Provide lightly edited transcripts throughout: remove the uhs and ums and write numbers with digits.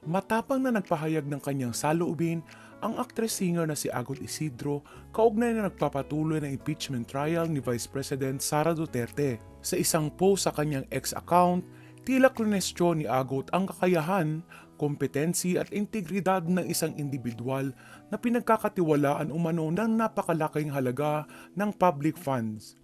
Matapang na nagpahayag ng kanyang saloobin, ang actress-singer na si Agot Isidro kaugnay na nagpapatuloy ng impeachment trial ni Vice President Sara Duterte. Sa isang post sa kanyang ex account, tila klinestyon ni Agot ang kakayahan, kompetensi at integridad ng isang individual na pinagkakatiwalaan umano ng napakalaking halaga ng public funds.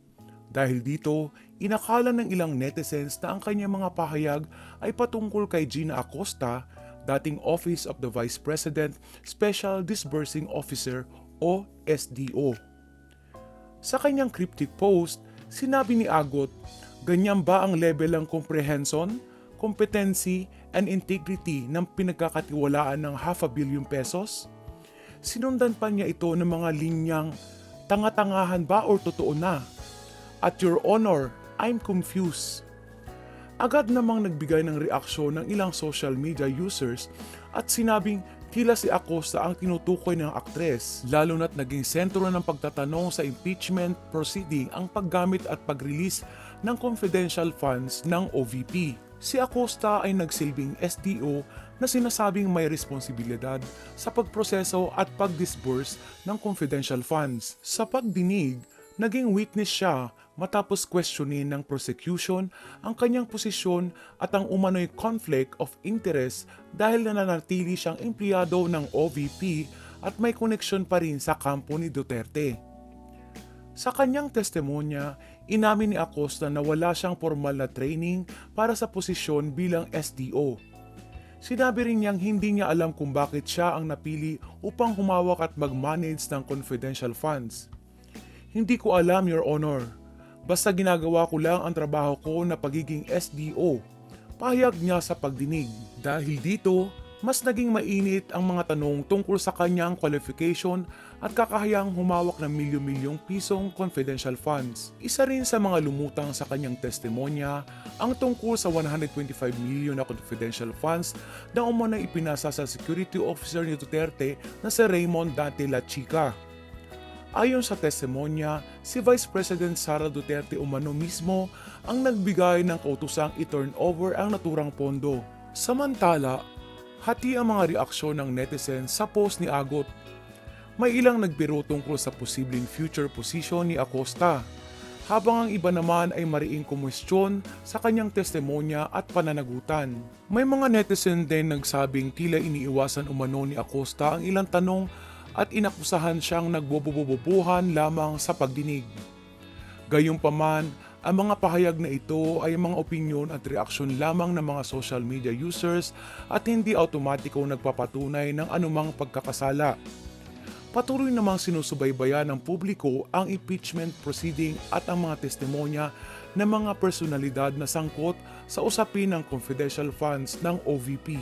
Dahil dito, inakala ng ilang netizens na ang kanyang mga pahayag ay patungkol kay Gina Acosta, dating Office of the Vice President Special Disbursing Officer o SDO. Sa kanyang cryptic post, sinabi ni Agot, ganyan ba ang level ng comprehension, competency, and integrity ng pinagkakatiwalaan ng ₱500 million pesos? Sinundan pa niya ito ng mga linyang, tanga-tangahan ba o totoo na? At your honor, I'm confused. Agad namang nagbigay ng reaksyon ng ilang social media users at sinabing tila si Acosta ang tinutukoy ng aktres, lalo na't naging sentro ng pagtatanong sa impeachment proceeding ang paggamit at pag-release ng confidential funds ng OVP. Si Acosta ay nagsilbing SDO na sinasabing may responsibilidad sa pagproseso at pag-disburse ng confidential funds. Sa pagdinig, naging witness siya matapos questionin ng prosecution ang kanyang posisyon at ang umano'y conflict of interest dahil nananatili siyang empleyado ng OVP at may koneksyon pa rin sa kampo ni Duterte. Sa kanyang testimonya, inamin ni Acosta na wala siyang formal na training para sa posisyon bilang SDO. Sinabi rin niyang hindi niya alam kung bakit siya ang napili upang humawak at mag-manage ng confidential funds. Hindi ko alam, Your Honor. Basta ginagawa ko lang ang trabaho ko na pagiging SDO. Pahayag niya sa pagdinig. Dahil dito, mas naging mainit ang mga tanong tungkol sa kanyang qualification at kakahayang humawak ng milyon-milyong pisong confidential funds. Isa rin sa mga lumutang sa kanyang testimonya ang tungkol sa 125 million na confidential funds na umano'y ipinasa sa security officer ni Duterte na si Raymond Dante La Chica. Ayon sa testimonya, si Vice President Sara Duterte umano mismo ang nagbigay ng kautusang i-turn over ang naturang pondo. Samantala, hati ang mga reaksyon ng netizens sa post ni Agot. May ilang nagbiro tungkol sa posibleng future position ni Acosta, habang ang iba naman ay mariing kumwestiyon sa kanyang testimonya at pananagutan. May mga netizen din nagsabing tila iniiwasan umano ni Acosta ang ilang tanong at inakusahan siyang nagbobobobohan lamang sa pagdinig. Gayunpaman, ang mga pahayag na ito ay mga opinyon at reaksyon lamang ng mga social media users at hindi automatiko nagpapatunay ng anumang pagkakasala. Patuloy namang sinusubaybayan ng publiko ang impeachment proceeding at ang mga testimonya ng mga personalidad na sangkot sa usapin ng confidential funds ng OVP.